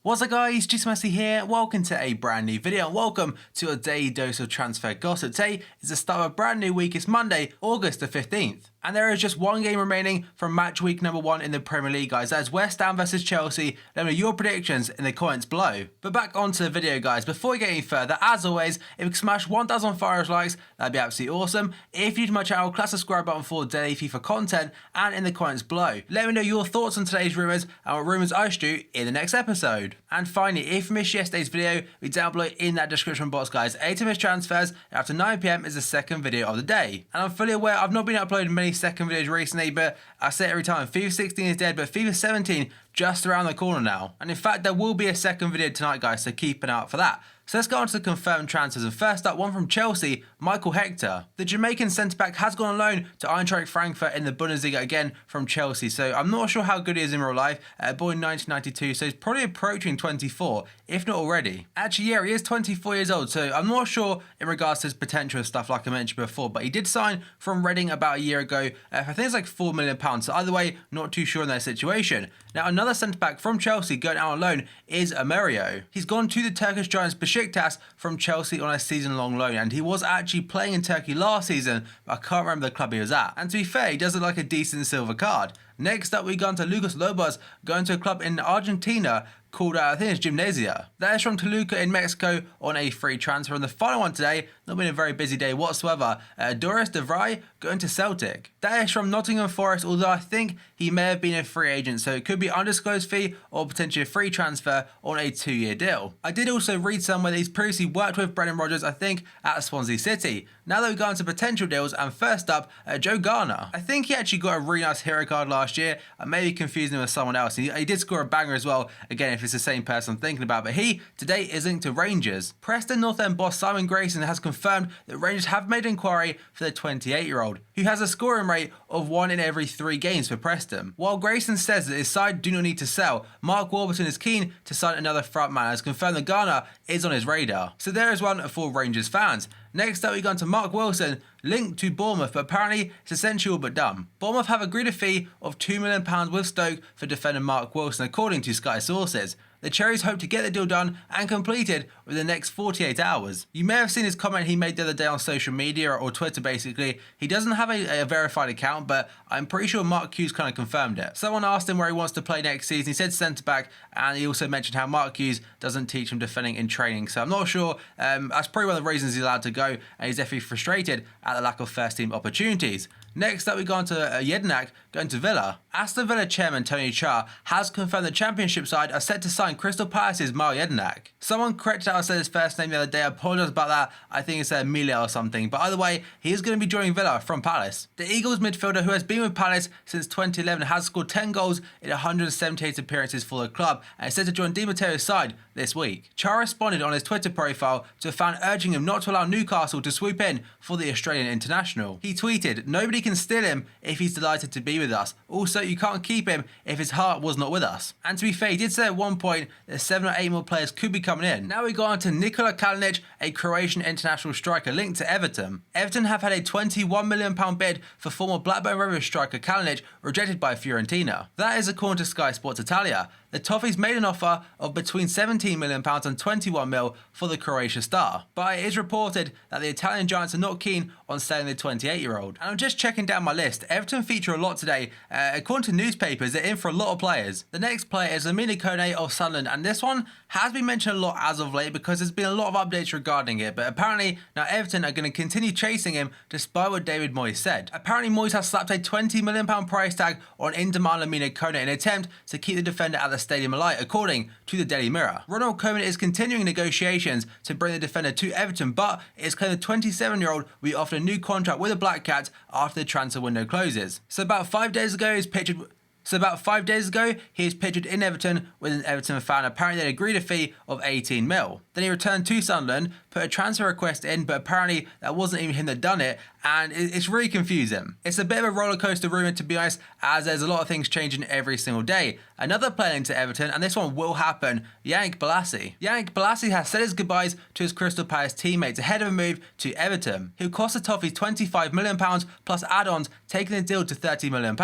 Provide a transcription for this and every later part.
What's up guys, just Messi here, welcome to a brand new video and welcome to a daily dose of transfer gossip. Today is the start of a brand new week. It's Monday, August the 15th. And there is just one game remaining from match week number 1 in the Premier League, guys. That is West Ham versus Chelsea. Let me know your predictions in the comments below. But back onto the video, guys. Before we get any further, as always, if you can smash 1,000 followers likes, that'd be absolutely awesome. If you're new to my channel, clap the subscribe button for daily FIFA content and in the comments below. Let me know your thoughts on today's rumours and what rumours I should do in the next episode. And finally, if you missed yesterday's video, be down below in that description box, guys. 8 of his transfers after 9 PM is the second video of the day. And I'm fully aware I've not been uploading many second videos recently, but I say it every time, FIFA 16 is dead, but FIFA 17 just around the corner now. And in fact, there will be a second video tonight, guys, so keep an eye out for that. So let's go on to the confirmed transfers, and first up, one from Chelsea, Michael Hector. The Jamaican centre-back has gone on loan to Eintracht Frankfurt in the Bundesliga again from Chelsea, so I'm not sure how good he is in real life. Born in 1992, so he's probably approaching 24, if not already. Actually, yeah, he is 24 years old, so I'm not sure in regards to his potential stuff like I mentioned before, but he did sign from Reading about a year ago. I think it's like £4 million, so either way, not too sure in their situation. Now, another centre-back from Chelsea going out on loan is Amerio. He's gone to the Turkish giants Besiktas from Chelsea on a season-long loan, and he was actually playing in Turkey last season, but I can't remember the club he was at. And to be fair, he does look like a decent silver card. Next up, we go on to Lucas Lobos, going to a club in Argentina called, I think it's Gimnasia. That is from Toluca in Mexico on a free transfer. And the final one today, not been a very busy day whatsoever, Doris de Vrij going to Celtic. That is from Nottingham Forest, although I think he may have been a free agent, so it could be undisclosed fee or potentially a free transfer on a 2-year deal. I did also read somewhere that he's previously worked with Brendan Rodgers, I think, at Swansea City. Now that we go on to potential deals, and first up, Joe Garner. I think he actually got a really nice hero card last year. I may be confusing him with someone else. He did score a banger as well, again, if it's the same person I'm thinking about, but he today is linked to Rangers. Preston North End boss Simon Grayson has confirmed that Rangers have made inquiry for the 28-year-old, who has a scoring rate of 1 in every 3 games for Preston. While Grayson says that his side do not need to sell, Mark Warburton is keen to sign another frontman and has confirmed that Garner is on his radar. So there is one for Rangers fans. Next up, we go on to Mark Wilson, linked to Bournemouth, but apparently it's essential but dumb. Bournemouth have agreed a fee of £2 million with Stoke for defender Mark Wilson, according to Sky sources. The Cherries hope to get the deal done and completed within the next 48 hours. You may have seen his comment he made the other day on social media or Twitter basically. He doesn't have a verified account, but I'm pretty sure Mark Hughes kind of confirmed it. Someone asked him where he wants to play next season. He said centre-back, and he also mentioned how Mark Hughes doesn't teach him defending in training. So I'm not sure. That's probably one of the reasons he's allowed to go, and he's definitely frustrated at the lack of first-team opportunities. Next up, we go on to Jednak going to Villa. Aston Villa chairman Tony Cha has confirmed the Championship side are set to sign Crystal Palace's Mal Jednak. Someone corrected how I said his first name the other day. I apologise about that. I think it's Mila or something. But either way, he is going to be joining Villa from Palace. The Eagles midfielder, who has been with Palace since 2011, has scored 10 goals in 178 appearances for the club and is set to join Di Matteo's side this week. Cha responded on his Twitter profile to a fan urging him not to allow Newcastle to swoop in for the Australian international. He tweeted, "Nobody can steal him if he's delighted to be with us. Also, you can't keep him if his heart was not with us." And to be fair, he did say at one point that 7 or 8 more players could be coming in. Now we go on to Nikola Kalinic, a Croatian international striker linked to Everton. Everton have had a £21 million bid for former Blackburn Rovers striker Kalinic rejected by Fiorentina. That is according to Sky Sports Italia. The Toffees made an offer of between £17 million and 21 mil for the Croatia star, but it is reported that the Italian giants are not keen on selling the 28-year-old. And I'm just checking down my list. Everton feature a lot today. According to newspapers, they're in for a lot of players. The next player is Lamine Kone of Sunderland, and this one has been mentioned a lot as of late because there's been a lot of updates regarding it, but apparently now Everton are going to continue chasing him despite what David Moyes said. Apparently Moyes has slapped a £20 million price tag on Inter Milan Lamine Kone in an attempt to keep the defender at the stadium alight, according to the Daily Mirror. Ronald Koeman is continuing negotiations to bring the defender to Everton, but it's claimed the 27-year-old will be offered a new contract with the Black Cats after the transfer window closes. So about 5 days ago, he is pictured in Everton with an Everton fan. Apparently they agreed a fee of 18 mil. Then he returned to Sunderland, put a transfer request in, but apparently that wasn't even him that done it, and it's really confusing. It's a bit of a roller coaster rumour, to be honest, as there's a lot of things changing every single day. Another player into Everton, and this one will happen, Yannick Bolasie. Yannick Bolasie has said his goodbyes to his Crystal Palace teammates ahead of a move to Everton, who cost the Toffees £25 million plus add-ons, taking the deal to £30 million.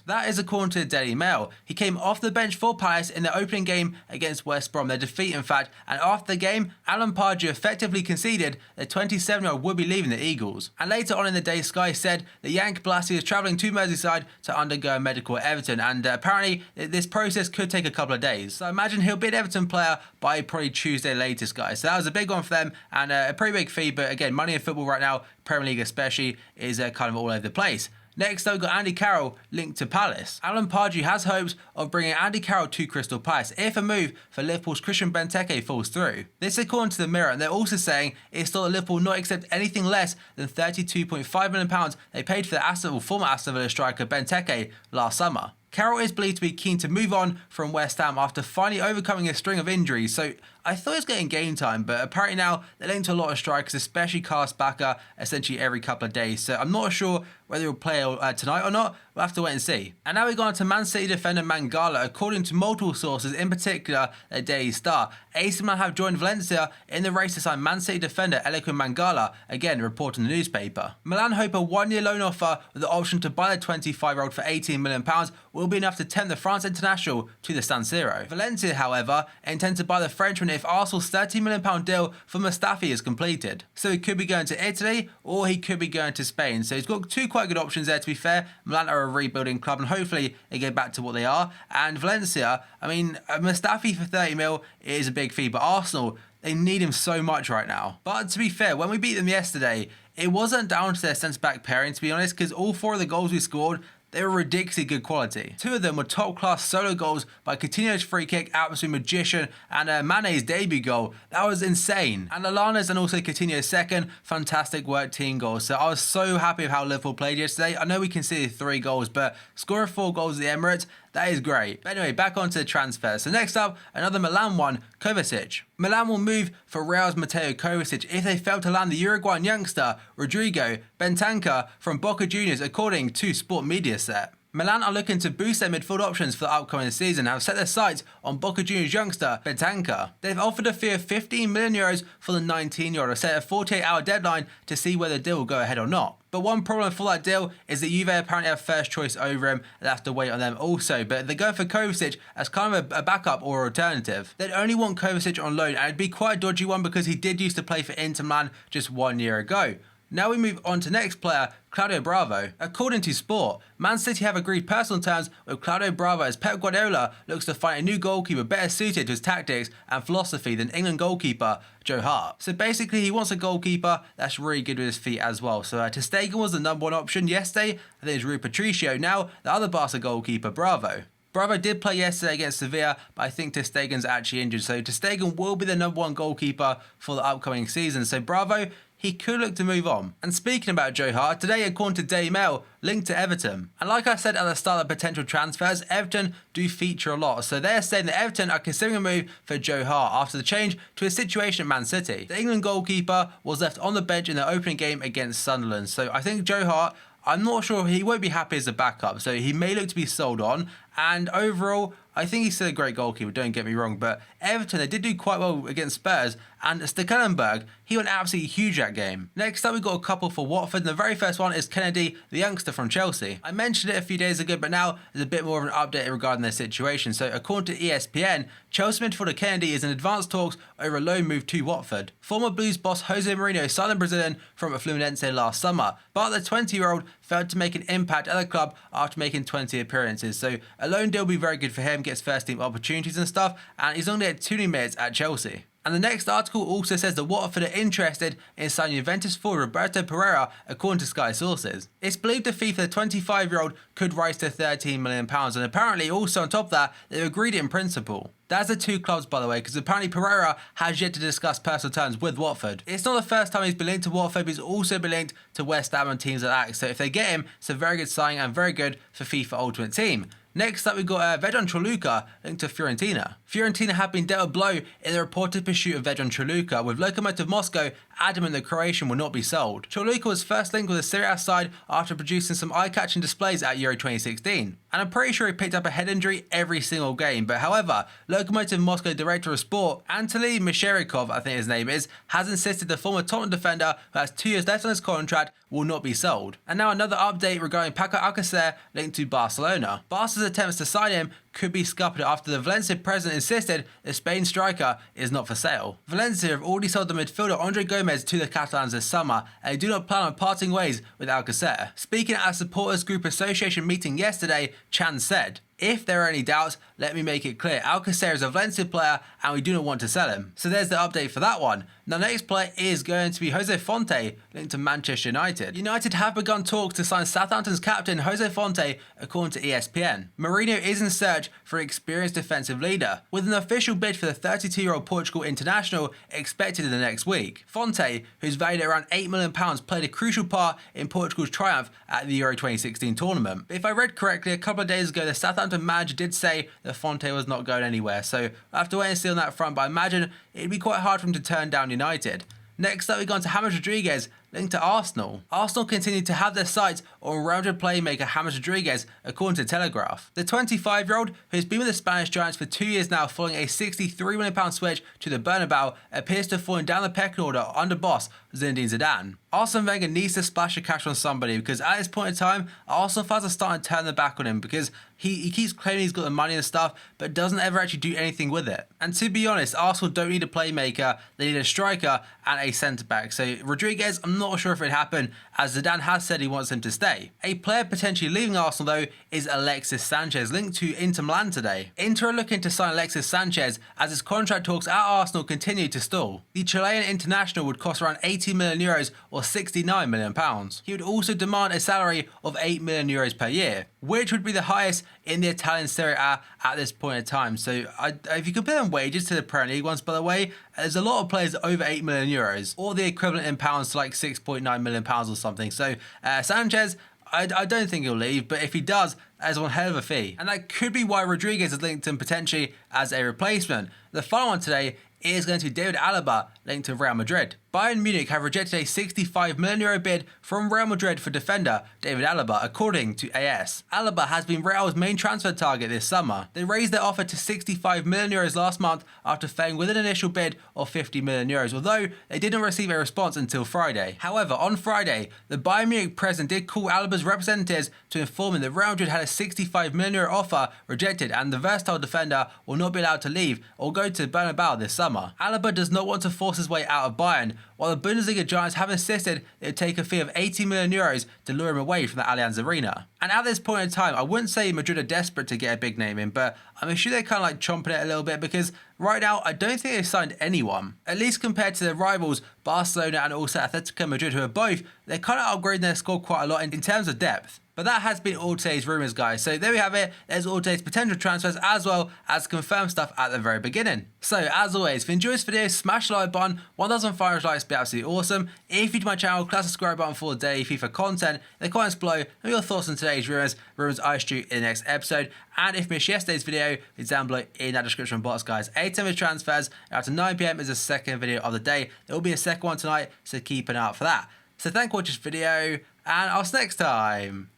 That is according to the Daily Mail. He came off the bench for Palace in the opening game against West Brom, their defeat in fact, and after the game, Alan Pardew effectively conceded that 27-year-old would be leaving the Eagles. And later on in the day, Sky said that Yank Blassie is travelling to Merseyside to undergo a medical at Everton, and apparently this process could take a couple of days. So I imagine he'll be an Everton player by probably Tuesday latest, guys. So that was a big one for them, and a pretty big fee, but again, money in football right now, Premier League especially, is kind of all over the place. Next, though, we've got Andy Carroll linked to Palace. Alan Pardew has hopes of bringing Andy Carroll to Crystal Palace if a move for Liverpool's Christian Benteke falls through. This is according to the Mirror, and they're also saying it's thought that Liverpool not accept anything less than £32.5 million they paid for the former Aston Villa striker Benteke last summer. Carroll is believed to be keen to move on from West Ham after finally overcoming a string of injuries, so I thought he was getting game time, but apparently now they're linked to a lot of strikers, especially Carlos Bacca, essentially every couple of days, so I'm not sure whether he'll play tonight or not. We'll have to wait and see. And now we go on to Man City defender Mangala. According to multiple sources, in particular the Daily Star, AC Milan have joined Valencia in the race to sign Man City defender Eliaquim Mangala, again reported in the newspaper. Milan hope a one-year loan offer with the option to buy the 25-year-old for £18 million will be enough to tempt the France international to the San Siro. Valencia, however, intend to buy the Frenchman if Arsenal's £30 million deal for Mustafi is completed. So he could be going to Italy or he could be going to Spain. So he's got two quite good options there, to be fair. Milan are a rebuilding club and hopefully they get back to what they are. And Valencia, I mean, Mustafi for 30 mil is a big fee, but Arsenal, they need him so much right now. But to be fair, when we beat them yesterday, it wasn't down to their centre-back pairing, to be honest, because all four of the goals we scored, they were ridiculously good quality. Two of them were top-class solo goals by Coutinho's free kick, absolute magician, and Mane's debut goal. That was insane. And Lallana's and also Coutinho's second, fantastic work team goals. So I was so happy with how Liverpool played yesterday. I know we conceded 3 goals, but scoring 4 goals at the Emirates, that is great. But anyway, back onto the transfers. So next up, another Milan one, Kovacic. Milan will move for Real's Mateo Kovacic if they fail to land the Uruguayan youngster Rodrigo Bentancur from Boca Juniors, according to Sport Mediaset. Milan are looking to boost their midfield options for the upcoming season and have set their sights on Boca Juniors youngster Bentancur. They've offered a fee of €15 million for the 19-year-old and set a 48-hour deadline to see whether the deal will go ahead or not. But one problem for that deal is that Juve apparently have first choice over him, and they have to wait on them also. But they're going for Kovacic as kind of a backup or alternative. They'd only want Kovacic on loan, and it'd be quite a dodgy one because he did used to play for Inter Milan just 1 year ago. Now we move on to next player, Claudio Bravo. According to Sport, Man City have agreed personal terms with Claudio Bravo as Pep Guardiola looks to find a new goalkeeper better suited to his tactics and philosophy than England goalkeeper Joe Hart. So basically he wants a goalkeeper that's really good with his feet as well. So ter Stegen was the number 1 option yesterday. I think it was Rui Patricio. Now the other Barca goalkeeper, Bravo. Bravo did play yesterday against Sevilla, but I think ter Stegen's actually injured. So ter Stegen will be the number 1 goalkeeper for the upcoming season. So Bravo, he could look to move on. And speaking about Joe Hart, today according to Daily Mail, linked to Everton. And like I said at the start of potential transfers, Everton do feature a lot. So they're saying that Everton are considering a move for Joe Hart after the change to his situation at Man City. The England goalkeeper was left on the bench in the opening game against Sunderland. So I think Joe Hart, I'm not sure, he won't be happy as a backup. So he may look to be sold on. And overall, I think he's still a great goalkeeper, don't get me wrong, but Everton, they did do quite well against Spurs, and Stekelenburg, he went absolutely huge that game. Next up, we've got a couple for Watford, and the very first one is Kennedy, the youngster from Chelsea. I mentioned it a few days ago, but now there's a bit more of an update regarding their situation. So according to ESPN, Chelsea midfielder Kennedy is in advanced talks over a loan move to Watford. Former Blues boss Jose Mourinho signed the Brazilian from Fluminense last summer, but the 20-year-old failed to make an impact at the club after making 20 appearances. So a loan deal will be very good for him, gets first team opportunities and stuff, and he's only had 2 new minutes at Chelsea. And the next article also says that Watford are interested in signing Juventus forward Roberto Pereira, according to Sky sources. It's believed the fee for the 25-year-old could rise to £13 million, and apparently also on top of that, they've agreed in principle. That's the 2 clubs, by the way, because apparently Pereira has yet to discuss personal terms with Watford. It's not the first time he's been linked to Watford, but he's also been linked to West Ham and teams like that. So if they get him, it's a very good signing and very good for FIFA Ultimate Team. Next up, we've got Vedran Choluka linked to Fiorentina. Fiorentina have been dealt a blow in the reported pursuit of Vedran Choluka, with Lokomotiv Moscow adamant the Croatian will not be sold. Choluka was first linked with the Serie A side after producing some eye-catching displays at Euro 2016. And I'm pretty sure he picked up a head injury every single game. But however, Lokomotiv Moscow director of sport, Anatoly Misherikov, I think his name is, has insisted the former Tottenham defender, who has 2 years left on his contract, will not be sold. And now another update regarding Paco Alcacer linked to Barcelona. Barca's attempts to sign him could be scuppered after the Valencia president insisted the Spain striker is not for sale. Valencia have already sold the midfielder Andre Gomez to the Catalans this summer, and they do not plan on parting ways with Alcacer. Speaking at a Supporters Group Association meeting yesterday, Chan said, "If there are any doubts, let me make it clear. Alcacer is a Valencia player and we do not want to sell him." So there's the update for that one. Now, next player is going to be Jose Fonte, linked to Manchester United. United have begun talks to sign Southampton's captain Jose Fonte, according to ESPN. Mourinho is in search for an experienced defensive leader, with an official bid for the 32-year-old Portugal international expected in the next week. Fonte, who's valued at around £8 million, played a crucial part in Portugal's triumph at the Euro 2016 tournament. But if I read correctly, a couple of days ago, the Southampton manager did say that Fonte was not going anywhere, so I have to wait and see on that front, but I imagine it'd be quite hard for him to turn down United. Next up, we go on to James Rodriguez, linked to Arsenal. Arsenal continue to have their sights on Real Madrid playmaker James Rodriguez, according to Telegraph. The 25-year-old, who's been with the Spanish Giants for 2 years now following a £63 million switch to the Bernabeu, appears to have fallen down the pecking order under boss Zinedine Zidane. Arsene Wenger needs to splash the cash on somebody, because at this point in time, Arsenal fans are starting to turn their back on him, because he keeps claiming he's got the money and stuff, but doesn't ever actually do anything with it. And to be honest, Arsenal don't need a playmaker, they need a striker and a centre-back. So Rodriguez, I'm not sure if it happened, as Zidane has said he wants him to stay. A player potentially leaving Arsenal though is Alexis Sanchez, linked to Inter Milan today. Inter are looking to sign Alexis Sanchez as his contract talks at Arsenal continue to stall. The Chilean international would cost around €80 million or £69 million. He would also demand a salary of €8 million per year, which would be the highest in the Italian Serie A at this point in time. So if you compare them wages to the Premier League ones, by the way, there's a lot of players over €8 million, or the equivalent in pounds to like £6.9 million or something. So Sanchez, I don't think he'll leave, but if he does, that's one hell of a fee. And that could be why Rodriguez is linked to him potentially as a replacement. The final one today is going to be David Alaba, linked to Real Madrid. Bayern Munich have rejected a €65 million bid from Real Madrid for defender David Alaba, according to AS. Alaba has been Real's main transfer target this summer. They raised their offer to €65 million last month after failing with an initial bid of €50 million, although they didn't receive a response until Friday. However, on Friday, the Bayern Munich president did call Alaba's representatives to inform him that Real Madrid had a €65 million offer rejected, and the versatile defender will not be allowed to leave or go to Bernabeu this summer. Alaba does not want to force his way out of Bayern, while the Bundesliga giants have insisted they would take a fee of €80 million to lure him away from the Allianz Arena. And at this point in time, I wouldn't say Madrid are desperate to get a big name in, but I'm sure they're kind of like chomping it a little bit, because right now I don't think they've signed anyone. At least compared to their rivals Barcelona and also Atletico Madrid, who are both, they're kind of upgrading their squad quite a lot in terms of depth. But that has been all today's rumours, guys. So there we have it. There's all today's potential transfers as well as confirmed stuff at the very beginning. So as always, if you enjoyed this video, smash the like button. 1,500 likes would be absolutely awesome. If you're to my channel, click the subscribe button for daily FIFA content. In the comments below, and your thoughts on today's rumours I shoot in the next episode. And if you missed yesterday's video, it's down below in that description box, guys. 8 10 transfers after 9 PM is the second video of the day. There will be a second one tonight, so keep an eye out for that. So thank you for watching this video, and I'll see you next time.